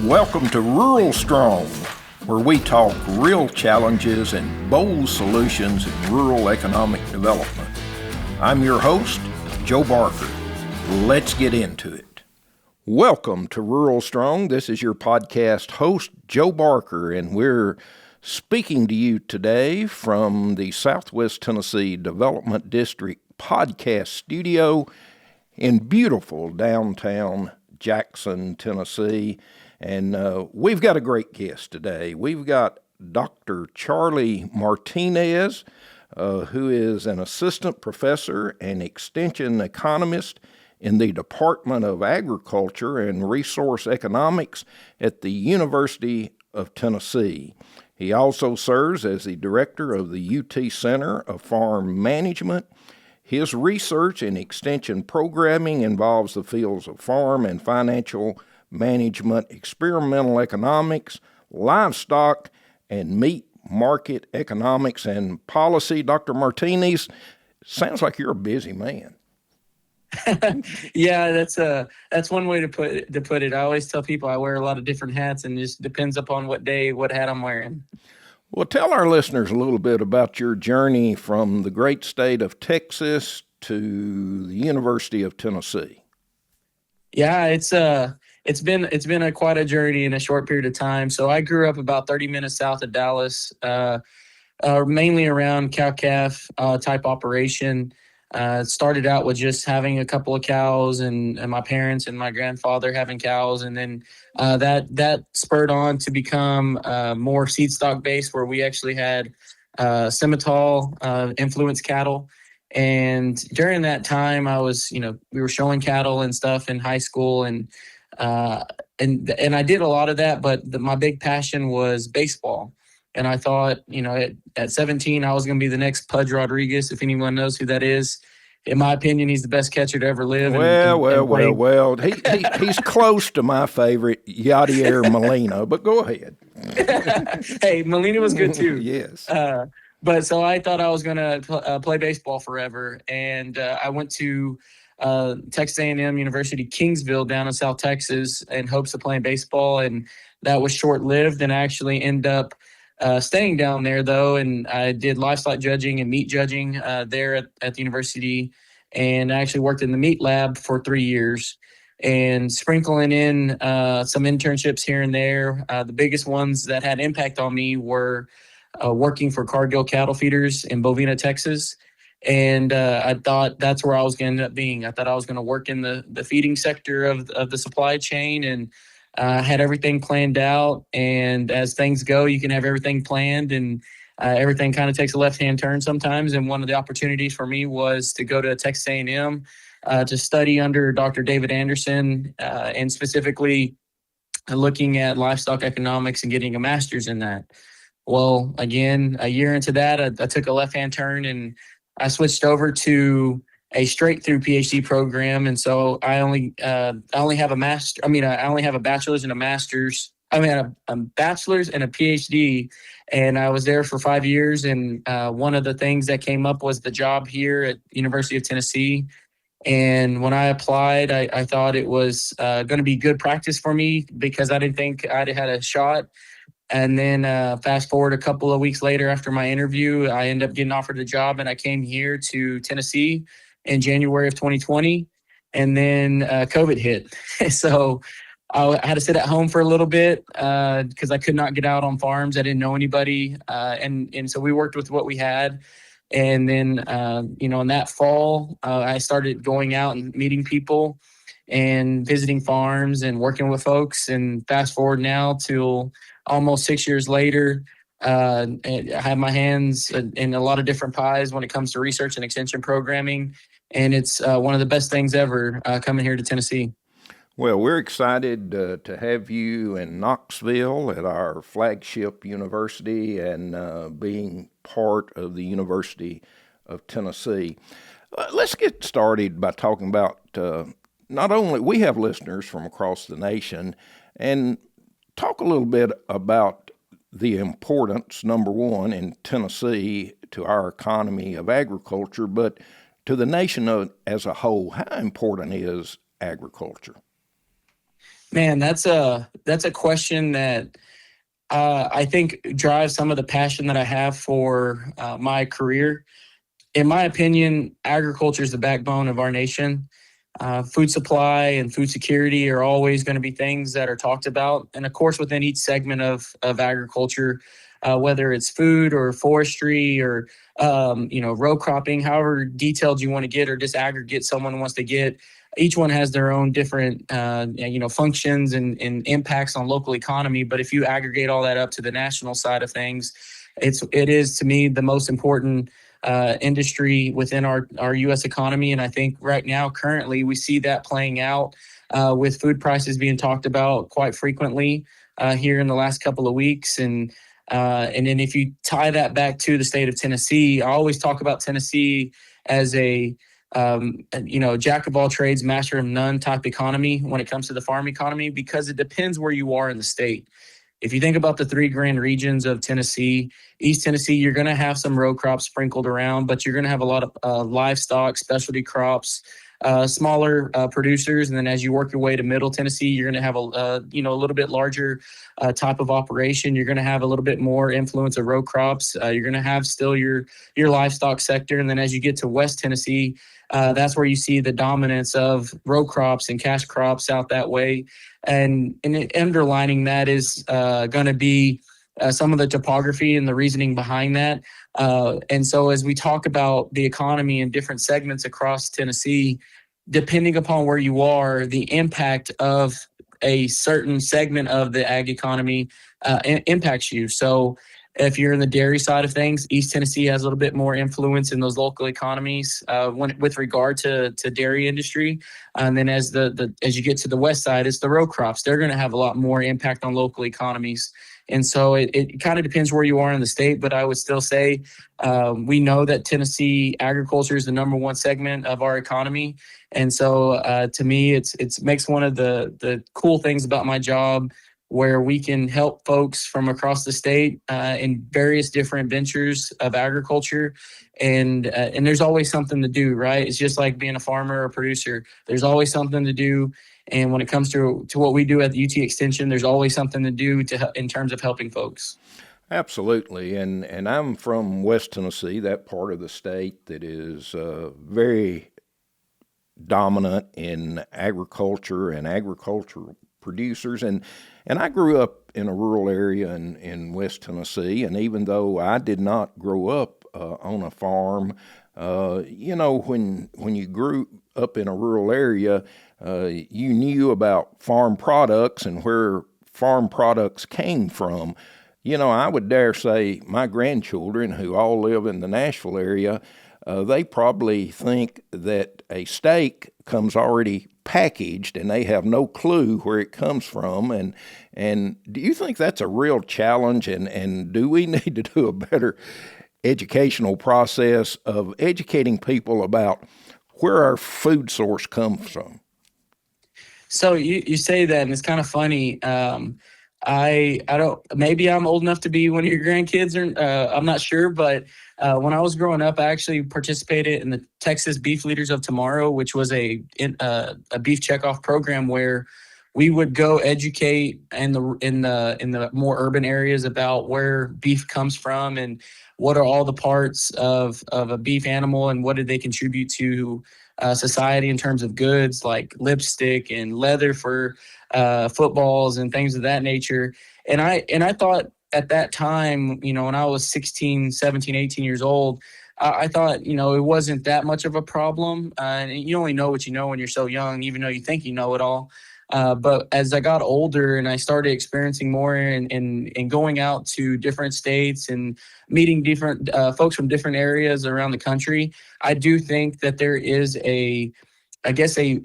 Welcome to RuralStrong, where we talk real challenges and bold solutions in rural economic development. I'm your host, Joe Barker. Let's get into it. Welcome to RuralStrong. This is your podcast host, Joe Barker, and we're speaking to you today from the Southwest Tennessee Development District podcast studio in beautiful downtown Jackson, Tennessee. And we've got a great guest today. We've got Dr. Charlie Martinez, who is an assistant professor and extension economist in the Department of Agriculture and Resource Economics at the University of Tennessee. He also serves as the director of the UT Center of Farm Management. His research and extension programming involves the fields of farm and financial management, experimental economics, livestock, and meat market economics and policy. Dr. Martinez, sounds like you're a busy man. Yeah, that's one way to put it. I always tell people I wear a lot of different hats, and it just depends upon what day, what hat I'm wearing. Well, tell our listeners a little bit about your journey from the great state of Texas to the University of Tennessee. Yeah, it's been quite a journey in a short period of time. So I grew up about 30 minutes south of Dallas, mainly around cow-calf type operation. Started out with just having a couple of cows and my parents and my grandfather having cows. And then that spurred on to become more seed stock based, where we actually had Simmental influenced cattle. And during that time, we were showing cattle and stuff in high school, and I did a lot of that. But my big passion was baseball. And I thought, at 17, I was going to be the next Pudge Rodriguez, if anyone knows who that is. In my opinion, he's the best catcher to ever live. Well. He's close to my favorite, Yadier Molina, but go ahead. Hey, Molina was good too. Yes. But so I thought I was going to play baseball forever. And I went to Texas A&M University, Kingsville, down in South Texas, in hopes of playing baseball. And that was short-lived, and I actually ended up staying down there, though, and I did livestock judging and meat judging there at the university, and I actually worked in the meat lab for 3 years, and sprinkling in some internships here and there. The biggest ones that had impact on me were working for Cargill cattle feeders in Bovina, Texas, and I thought that's where I was going to end up being. I thought I was going to work in the feeding sector of the supply chain, and had everything planned out. And as things go, you can have everything planned, and everything kind of takes a left-hand turn sometimes. And one of the opportunities for me was to go to Texas A&M to study under Dr. David Anderson, and specifically looking at livestock economics and getting a master's in that. Well, again, a year into that, I took a left-hand turn, and I switched over to a straight-through PhD program, and so I only have a master. I only have a bachelor's and a master's. A bachelor's and a PhD, and I was there for 5 years. And one of the things that came up was the job here at University of Tennessee. And when I applied, I thought it was going to be good practice for me, because I didn't think I'd had a shot. And then fast forward a couple of weeks later, after my interview, I ended up getting offered the job, and I came here to Tennessee in January of 2020, and then COVID hit. So I had to sit at home for a little bit because I could not get out on farms. I didn't know anybody, and so we worked with what we had. And then in that fall, I started going out and meeting people and visiting farms and working with folks. And fast forward now to almost 6 years later, I have my hands in a lot of different pies when it comes to research and extension programming. And it's one of the best things ever coming here to Tennessee. Well, we're excited to have you in Knoxville at our flagship university and being part of the University of Tennessee. Let's get started by talking about not only we have listeners from across the nation, and talk a little bit about the importance, number one, in Tennessee to our economy of agriculture, but to the nation as a whole. How important is agriculture? Man, that's a question that I think drives some of the passion that I have for my career. In my opinion, agriculture is the backbone of our nation. Food supply and food security are always going to be things that are talked about. And of course, within each segment of agriculture, whether it's food or forestry or row cropping, however detailed you want to get or disaggregate someone wants to get, each one has their own different functions and impacts on local economy. But if you aggregate all that up to the national side of things, it is to me the most important industry within our U.S. economy. And I think right now, currently, we see that playing out with food prices being talked about quite frequently here in the last couple of weeks. And then if you tie that back to the state of Tennessee, I always talk about Tennessee as a jack of all trades, master of none type economy when it comes to the farm economy, because it depends where you are in the state. If you think about the three grand regions of Tennessee, East Tennessee, you're going to have some row crops sprinkled around, but you're going to have a lot of livestock, specialty crops, smaller producers. And then as you work your way to Middle Tennessee, you're going to have a little bit larger type of operation. You're going to have a little bit more influence of row crops. You're going to have still your livestock sector. And then as you get to West Tennessee, that's where you see the dominance of row crops and cash crops out that way. And underlining that is going to be some of the topography and the reasoning behind that. And so as we talk about the economy in different segments across Tennessee, depending upon where you are, the impact of a certain segment of the ag economy impacts you. So if you're in the dairy side of things, East Tennessee has a little bit more influence in those local economies with regard to dairy industry. And then as as you get to the west side, it's the row crops. They're going to have a lot more impact on local economies. And so it kind of depends where you are in the state, but I would still say we know that Tennessee agriculture is the number one segment of our economy. And so to me, it makes one of the cool things about my job, where we can help folks from across the state in various different ventures of agriculture. And there's always something to do, right? It's just like being a farmer or a producer. There's always something to do. And when it comes to what we do at the UT Extension, there's always something to do in terms of helping folks. Absolutely, and I'm from West Tennessee, that part of the state that is very dominant in agriculture and agricultural producers, and I grew up in a rural area in West Tennessee, and even though I did not grow up on a farm, when you grew up in a rural area, you knew about farm products and where farm products came from. I would dare say my grandchildren, who all live in the Nashville area, they probably think that a steak comes already packaged and they have no clue where it comes from. And do you think that's a real challenge? And do we need to do a better educational process of educating people about where our food source comes from? So you say that, and it's kind of funny. I don't, maybe I'm old enough to be one of your grandkids, or I'm not sure, but when I was growing up, I actually participated in the Texas Beef Leaders of Tomorrow, which was a beef checkoff program where we would go educate in the more urban areas about where beef comes from and what are all the parts of a beef animal and what did they contribute to society in terms of goods like lipstick and leather for footballs and things of that nature. And I thought at that time, when I was 16, 17, 18 years old, I thought, it wasn't that much of a problem. And you only know what you know when you're so young, even though you think you know it all. But as I got older and I started experiencing more and going out to different states and meeting different folks from different areas around the country, I do think that there is a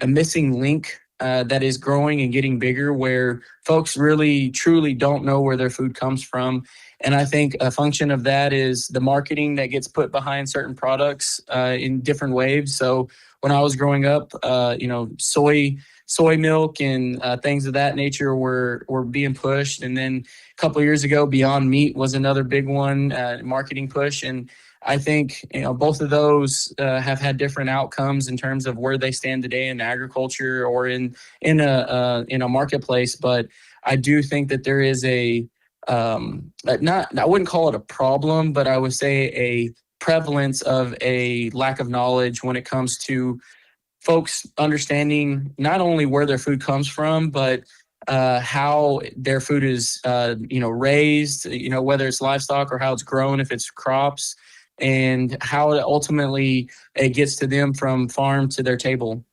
missing link that is growing and getting bigger, where folks really truly don't know where their food comes from. And I think a function of that is the marketing that gets put behind certain products in different waves. So when I was growing up, soy milk and things of that nature were being pushed. And then a couple of years ago, Beyond Meat was another big one, marketing push. And I think both of those have had different outcomes in terms of where they stand today in agriculture or in a marketplace. But I do think that there is not, I wouldn't call it a problem, but I would say a prevalence of a lack of knowledge when it comes to folks understanding not only where their food comes from, but how their food is, raised, whether it's livestock or how it's grown, if it's crops, and how ultimately it gets to them from farm to their table.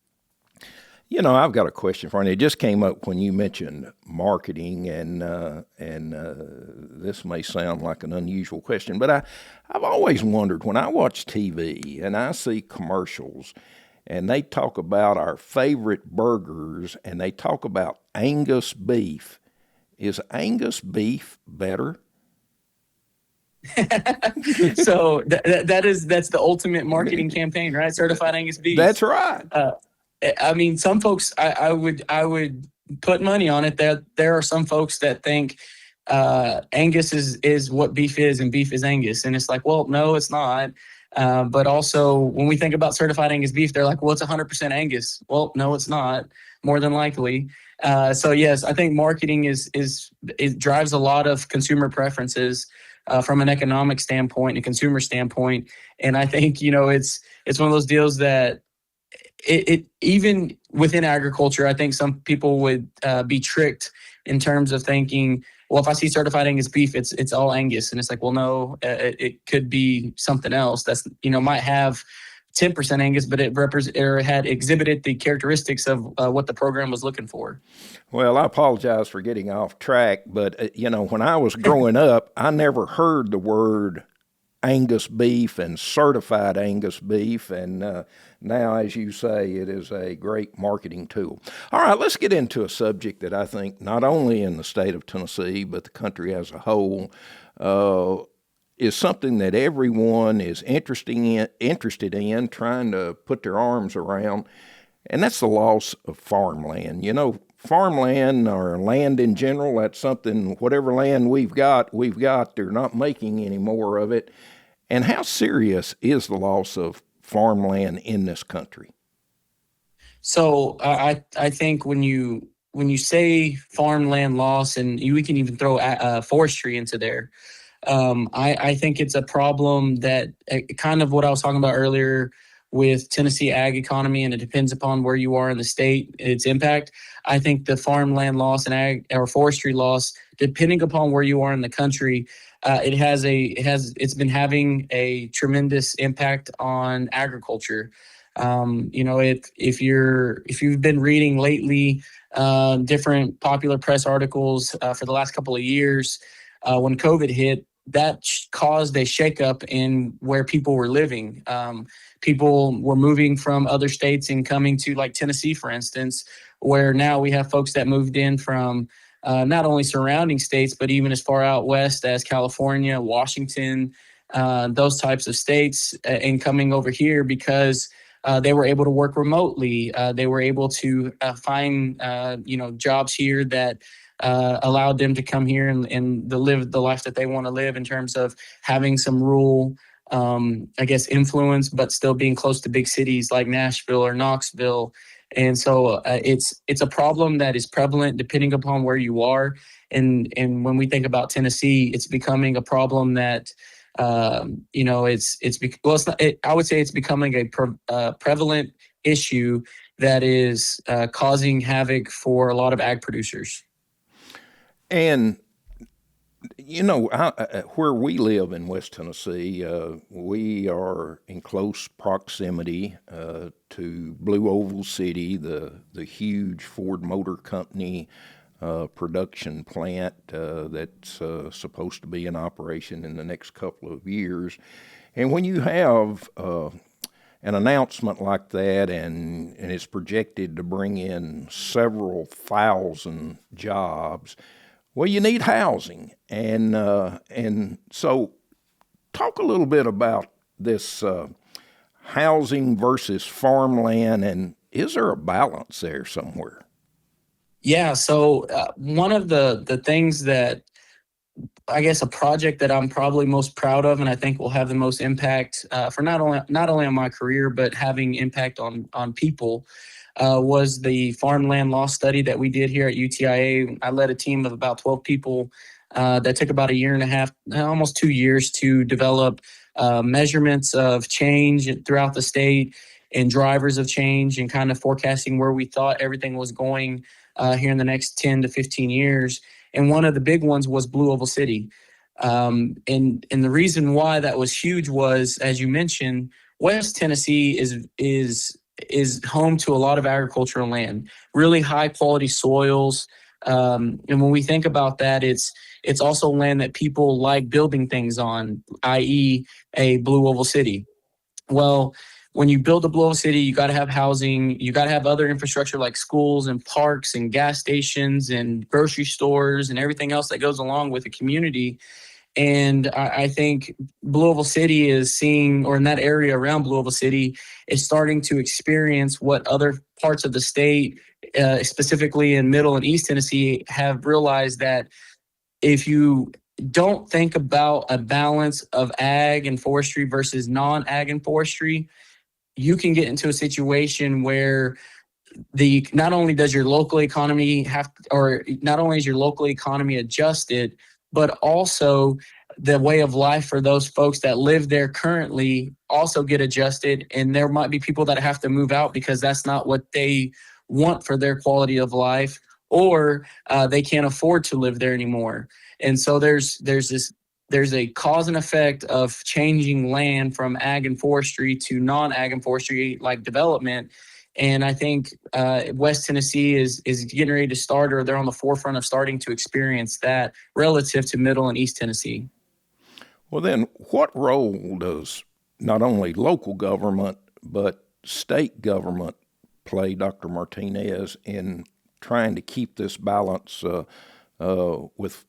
I've got a question for you. It just came up when you mentioned marketing, and this may sound like an unusual question, but I've always wondered when I watch TV and I see commercials and they talk about our favorite burgers and they talk about Angus beef. Is Angus beef better? So that's the ultimate marketing campaign, right? Certified Angus beef. That's right. I mean, some folks, I would put money on it that there are some folks that think Angus is what beef is and beef is Angus, and it's like, well, no, it's not. But also, when we think about certified Angus beef, they're like, well, it's 100% Angus. Well, no, it's not, more than likely. So yes, I think marketing it drives a lot of consumer preferences from an economic standpoint, a consumer standpoint, and I think it's one of those deals that it even within agriculture, I think some people would be tricked in terms of thinking, well, if I see certified Angus beef, it's all Angus, and it's like, well, no, it could be something else that's might have 10% Angus, but it had exhibited the characteristics of what the program was looking for. Well, I apologize for getting off track, but when I was growing up, I never heard the word Angus beef and certified Angus beef, and now, as you say, it is a great marketing tool. All right, let's get into a subject that I think not only in the state of Tennessee, but the country as a whole, is something that everyone is interested in, trying to put their arms around, and that's the loss of farmland. Farmland or land in general, that's something, whatever land we've got, they're not making any more of it. And how serious is the loss of farmland in this country? So I think when you say farmland loss, and we can even throw forestry into there, I think it's a problem that kind of what I was talking about earlier with Tennessee ag economy, and it depends upon where you are in the state, its impact. I think the farmland loss and ag or forestry loss, depending upon where you are in the country, it's been having a tremendous impact on agriculture. If you've been reading lately, different popular press articles for the last couple of years, when COVID hit, that caused a shakeup in where people were living. People were moving from other states and coming to like Tennessee, for instance, where now we have folks that moved in from not only surrounding states, but even as far out west as California, Washington, those types of states, and coming over here because they were able to work remotely. They were able to find jobs here that allowed them to come here and live the life that they want to live in terms of having some rural, influence, but still being close to big cities like Nashville or Knoxville. And so it's a problem that is prevalent depending upon where you are. And when we think about Tennessee, it's becoming a problem that I would say it's becoming a prevalent issue that is causing havoc for a lot of ag producers. And where we live in West Tennessee, we are in close proximity to Blue Oval City, the huge Ford Motor Company production plant that's supposed to be in operation in the next couple of years. And when you have an announcement like that, and it's projected to bring in several thousand jobs, well, you need housing, and so talk a little bit about this housing versus farmland, and is there a balance there somewhere? Yeah. So one of the things that I guess a project that I'm probably most proud of, and I think will have the most impact for not only on my career, but having impact on people, was the farmland loss study that we did here at UTIA. I led a team of about 12 people that took about a year and a half, almost 2 years, to develop measurements of change throughout the state and drivers of change, and kind of forecasting where we thought everything was going here in the next 10 to 15 years. And one of the big ones was Blue Oval City. And the reason why that was huge was, as you mentioned, West Tennessee is home to a lot of agricultural land, really high quality soils. And when we think about that, it's also land that people like building things on, i.e., a Blue Oval City. Well, when you build a Blue Oval City, you got to have housing, you got to have other infrastructure like schools and parks and gas stations and grocery stores and everything else that goes along with a community. And I think Blue Oval City is seeing, or in that area around Blue Oval City, is starting to experience what other parts of the state, specifically in Middle and East Tennessee, have realized, that if you don't think about a balance of ag and forestry versus non-ag and forestry, you can get into a situation where not only does your local economy not only is your local economy adjusted, but also the way of life for those folks that live there currently also get adjusted. And there might be people that have to move out because that's not what they want for their quality of life, or they can't afford to live there anymore. And so there's a cause and effect of changing land from ag and forestry to non-ag and forestry like development. And I think West Tennessee is getting ready to start, or they're on the forefront of starting to experience that relative to Middle and East Tennessee. Well, then, what role does not only local government but state government play, Dr. Martinez, in trying to keep this balance with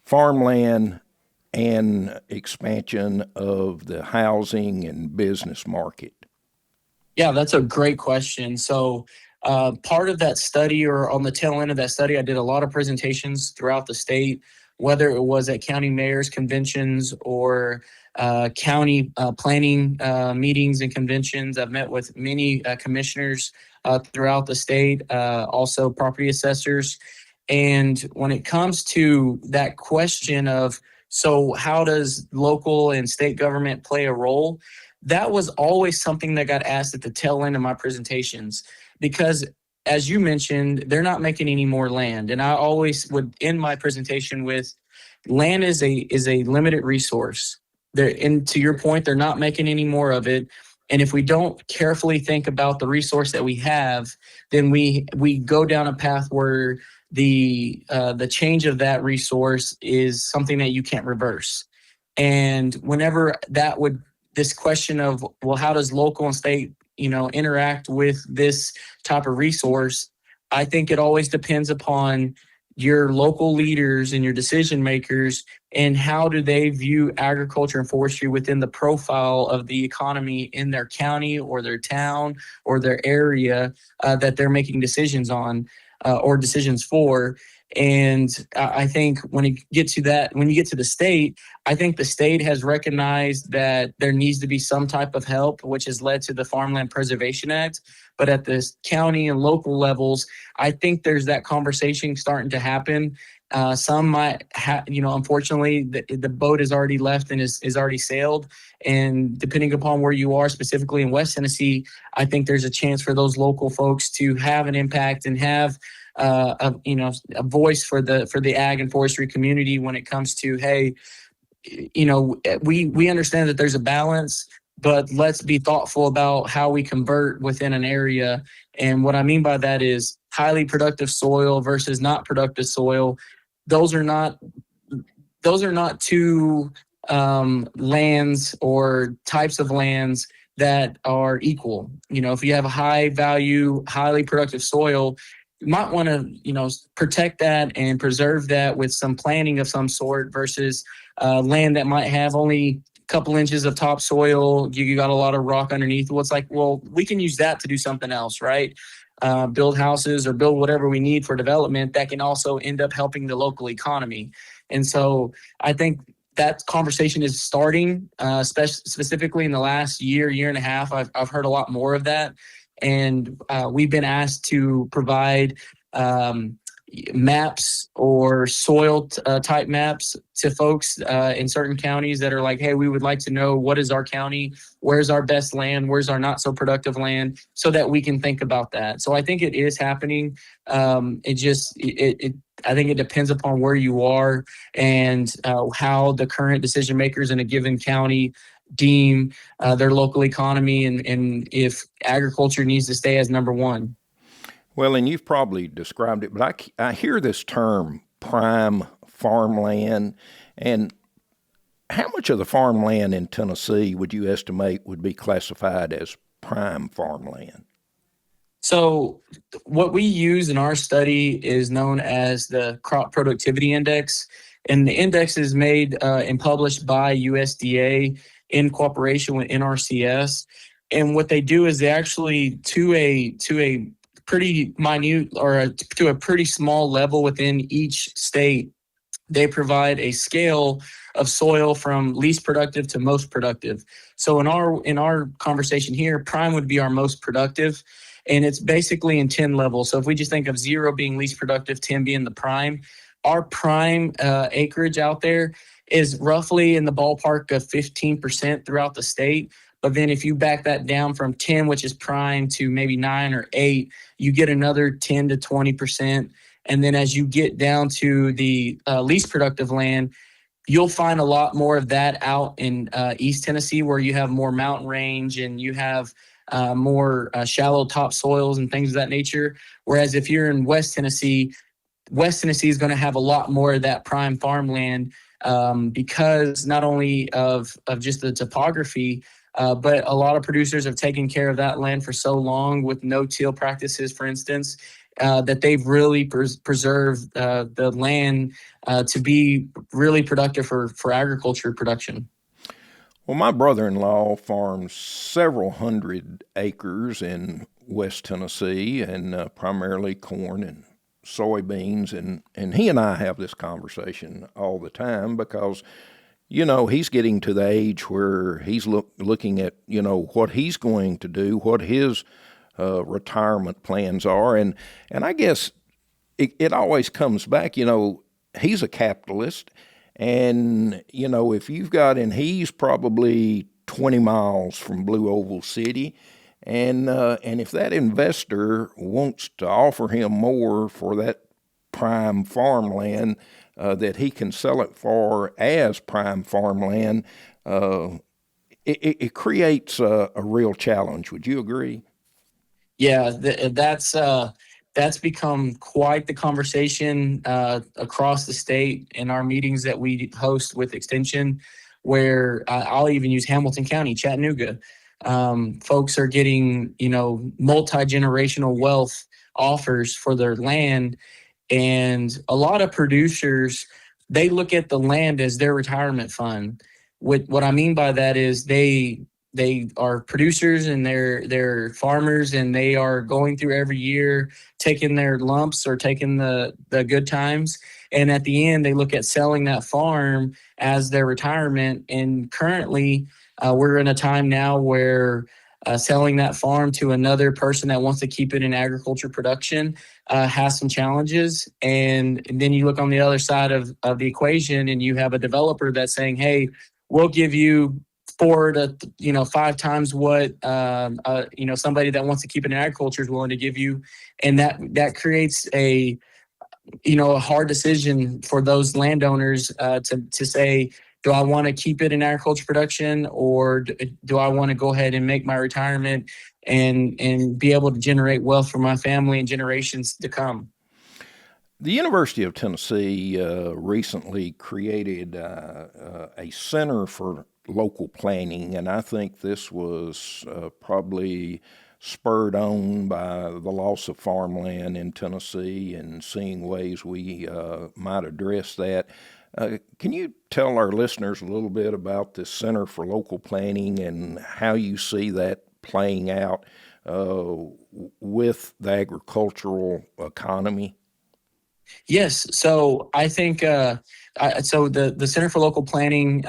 farmland and expansion of the housing and business market? Yeah, that's a great question. So part of that study, or on the tail end of that study, I did a lot of presentations throughout the state, whether it was at county mayors conventions or county planning meetings and conventions. I've met with many commissioners throughout the state, also property assessors. And when it comes to that question of, so how does local and state government play a role? That was always something that got asked at the tail end of my presentations, because, as you mentioned, they're not making any more land. And I always would end my presentation with, land is a limited resource. And to your point, they're not making any more of it. And if we don't carefully think about the resource that we have, then we go down a path where the change of that resource is something that you can't reverse. And whenever this question of, well, how does local and state, interact with this type of resource? I think it always depends upon your local leaders and your decision makers, and how do they view agriculture and forestry within the profile of the economy in their county or their town or their area that they're making decisions on or decisions for. And I think when you get to the state, I think the state has recognized that there needs to be some type of help, which has led to the Farmland Preservation Act. But at the county and local levels, I think there's that conversation starting to happen. Some might unfortunately, the boat has already left and is already sailed. And depending upon where you are, specifically in West Tennessee, I think there's a chance for those local folks to have an impact and have a voice for the ag and forestry community when it comes to, hey, we understand that there's a balance, but let's be thoughtful about how we convert within an area. And what I mean by that is highly productive soil versus not productive soil. Those are not two lands or types of lands that are equal. If you have a high value, highly productive soil, you might want to, protect that and preserve that with some planting of some sort, versus land that might have only a couple inches of topsoil. You got a lot of rock underneath. Well, it's like, well, we can use that to do something else, right? build houses or build whatever we need for development that can also end up helping the local economy. And so I think that conversation is starting, specifically in the last year and a half. I've heard a lot more of that. And we've been asked to provide um, maps or soil type maps to folks in certain counties that are like, hey, we would like to know what is our county, where's our best land, where's our not so productive land, so that we can think about that. So I think it is happening. I think it depends upon where you are and how the current decision makers in a given county deem their local economy, and if agriculture needs to stay as number one. Well, and you've probably described it, but I hear this term prime farmland. And how much of the farmland in Tennessee would you estimate would be classified as prime farmland? So, what we use in our study is known as the Crop Productivity Index. And the index is made and published by USDA in cooperation with NRCS. And what they do is they actually, to a pretty minute to a pretty small level within each state, they provide a scale of soil from least productive to most productive. So in our conversation here, prime would be our most productive, and it's basically in 10 levels. So if we just think of 0 being least productive, 10 being the prime, our prime acreage out there is roughly in the ballpark of 15% throughout the state. But then if you back that down from 10, which is prime, to maybe 9 or 8, you get another 10 to 20%. And then as you get down to the least productive land, you'll find a lot more of that out in East Tennessee, where you have more mountain range and you have more shallow topsoils and things of that nature. Whereas if you're in West Tennessee is going to have a lot more of that prime farmland, because not only of just the topography, but a lot of producers have taken care of that land for so long with no-till practices, for instance, that they've really preserved the land to be really productive for agriculture production. Well, my brother-in-law farms several hundred acres in West Tennessee, and primarily corn and soybeans, and he and I have this conversation all the time because he's getting to the age where he's looking at what he's going to do, what his retirement plans are, and I guess it always comes back. He's a capitalist, and if you've got, and he's probably 20 miles from Blue Oval City. And if that investor wants to offer him more for that prime farmland that he can sell it for as prime farmland, it creates a real challenge. Would you agree? Yeah, that's become quite the conversation across the state in our meetings that we host with Extension, where I'll even use Hamilton County, Chattanooga. Folks are getting, multi-generational wealth offers for their land. And a lot of producers, they look at the land as their retirement fund. What I mean by that is they are producers and they're farmers, and they are going through every year taking their lumps or taking the good times. And at the end, they look at selling that farm as their retirement. And currently, we're in a time now where selling that farm to another person that wants to keep it in agriculture production has some challenges. And then you look on the other side of the equation, and you have a developer that's saying, hey, we'll give you 4 to 5 times what somebody that wants to keep it in agriculture is willing to give you. And that creates a hard decision for those landowners to say, do I want to keep it in agriculture production, or do I want to go ahead and make my retirement and be able to generate wealth for my family and generations to come? The University of Tennessee recently created a Center for Local Planning, and I think this was probably spurred on by the loss of farmland in Tennessee and seeing ways we might address that. Can you tell our listeners a little bit about this Center for Local Planning and how you see that playing out with the agricultural economy? Yes. So I think so. The Center for Local Planning.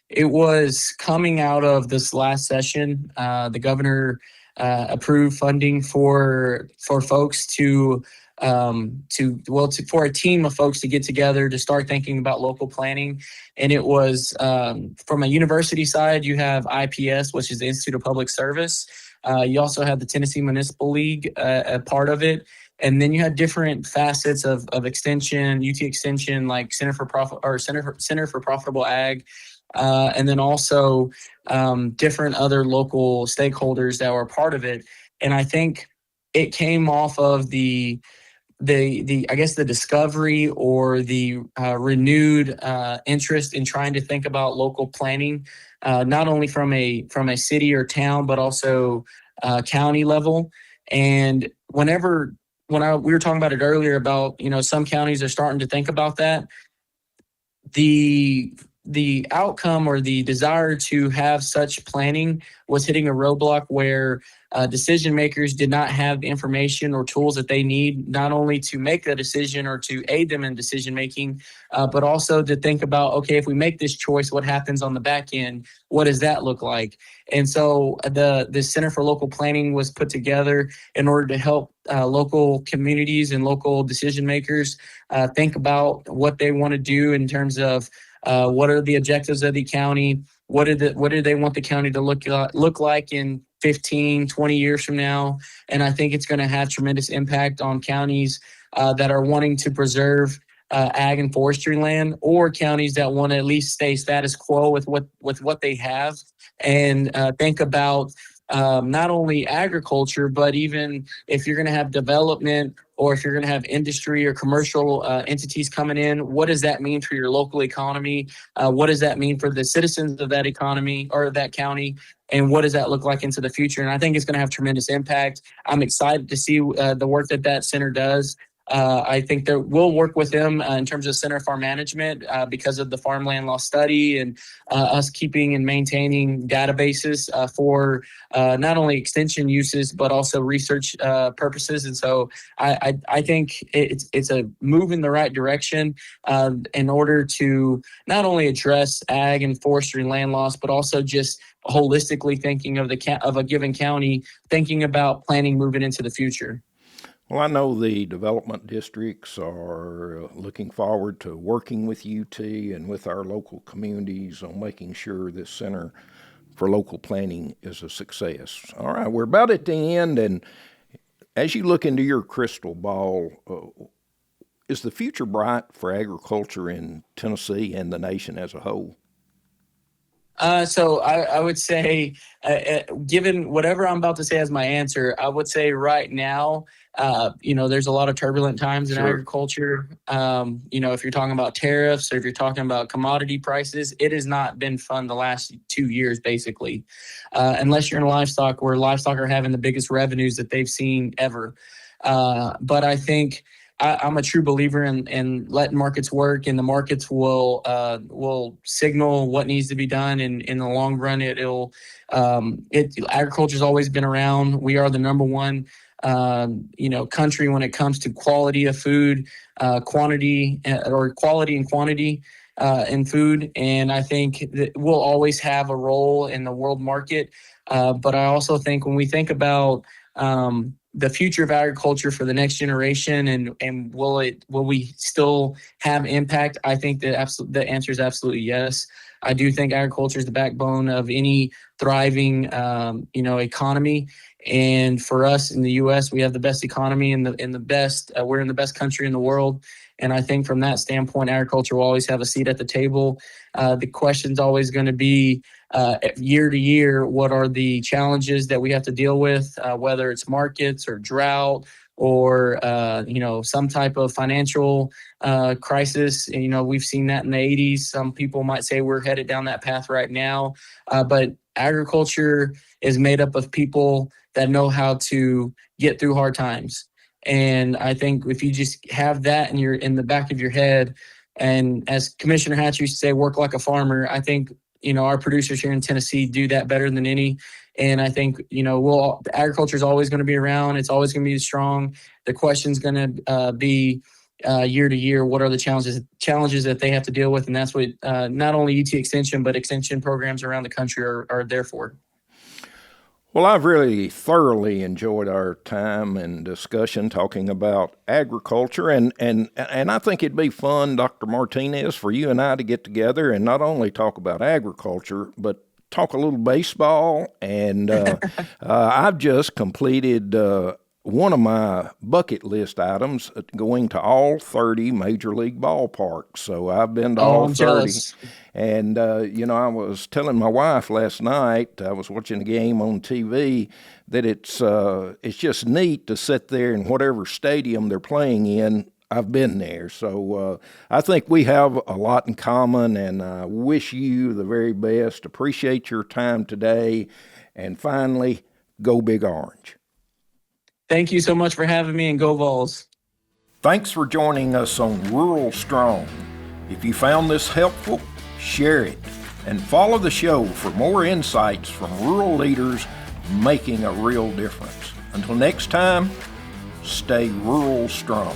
It was coming out of this last session. The governor approved funding for folks for a team of folks to get together to start thinking about local planning. And it was from a university side, you have IPS, which is the Institute of Public Service. You also have the Tennessee Municipal League, a part of it. And then you had different facets of extension, UT Extension, like Center for Profitable Ag, and then also different other local stakeholders that were part of it. And I think it came off of the I guess the discovery or the renewed interest in trying to think about local planning, not only from a city or town, but also county level. And we were talking about it earlier about, some counties are starting to think about that. The outcome or the desire to have such planning was hitting a roadblock where decision makers did not have the information or tools that they need, not only to make a decision or to aid them in decision making, but also to think about, okay, if we make this choice, what happens on the back end? What does that look like? And so the Center for Local Planning was put together in order to help local communities and local decision makers think about what they want to do in terms of what are the objectives of the county? What do they want the county to look like in 15, 20 years from now? And I think it's going to have tremendous impact on counties that are wanting to preserve ag and forestry land, or counties that want to at least stay status quo with what they have, and think about not only agriculture, but even if you're going to have development or if you're going to have industry or commercial entities coming in, what does that mean for your local economy? What does that mean for the citizens of that economy or that county? And what does that look like into the future? And I think it's going to have tremendous impact. I'm excited to see the work that center does. I think that we'll work with them in terms of Center Farm Management because of the farmland law study and us keeping and maintaining databases for not only extension uses, but also research purposes. And so I think it's a move in the right direction in order to not only address ag and forestry land loss, but also just holistically thinking of a given county, thinking about planning moving into the future. Well, I know the development districts are looking forward to working with UT and with our local communities on making sure this Center for Local Planning is a success. All right, we're about at the end, and as you look into your crystal ball, is the future bright for agriculture in Tennessee and the nation as a whole? So I would say, given whatever I'm about to say as my answer, I would say right now, there's a lot of turbulent times in agriculture. If you're talking about tariffs or if you're talking about commodity prices, it has not been fun the last 2 years, basically, unless you're in livestock, where livestock are having the biggest revenues that they've seen ever. But I think I'm a true believer in letting markets work, and the markets will signal what needs to be done. And in the long run, agriculture's always been around. We are the number one, country when it comes to quality of food, quality and quantity in food. And I think that we'll always have a role in the world market. But I also think when we think about the future of agriculture for the next generation, and will we still have impact? I think that the answer is absolutely yes. I do think agriculture is the backbone of any thriving, economy. And for us in the U.S., we have the best economy and the best. We're in the best country in the world. And I think from that standpoint, agriculture will always have a seat at the table. The question's always going to be year to year, what are the challenges that we have to deal with, whether it's markets or drought or, some type of financial crisis. And, we've seen that in the 80s. Some people might say we're headed down that path right now. But agriculture is made up of people that know how to get through hard times. And I think if you just have that in the back of your head, and as Commissioner Hatch used to say, work like a farmer, I think our producers here in Tennessee do that better than any. And I think, agriculture is always going to be around. It's always going to be strong. The question's going to be year to year, what are the challenges that they have to deal with? And that's what not only UT Extension, but extension programs around the country are there for. Well, I've really thoroughly enjoyed our time and discussion talking about agriculture, and I think it'd be fun, Dr. Martinez, for you and I to get together and not only talk about agriculture, but talk a little baseball. And I've just completed one of my bucket list items, going to all 30 major league ballparks. So I've been to all 30. Jealous. And, I was telling my wife last night, I was watching a game on TV, that it's just neat to sit there in whatever stadium they're playing in. I've been there. So I think we have a lot in common, and I wish you the very best. Appreciate your time today. And finally, go Big Orange. Thank you so much for having me, and go Vols. Thanks for joining us on RuralStrong. If you found this helpful, share it, and follow the show for more insights from rural leaders making a real difference. Until next time, stay rural strong.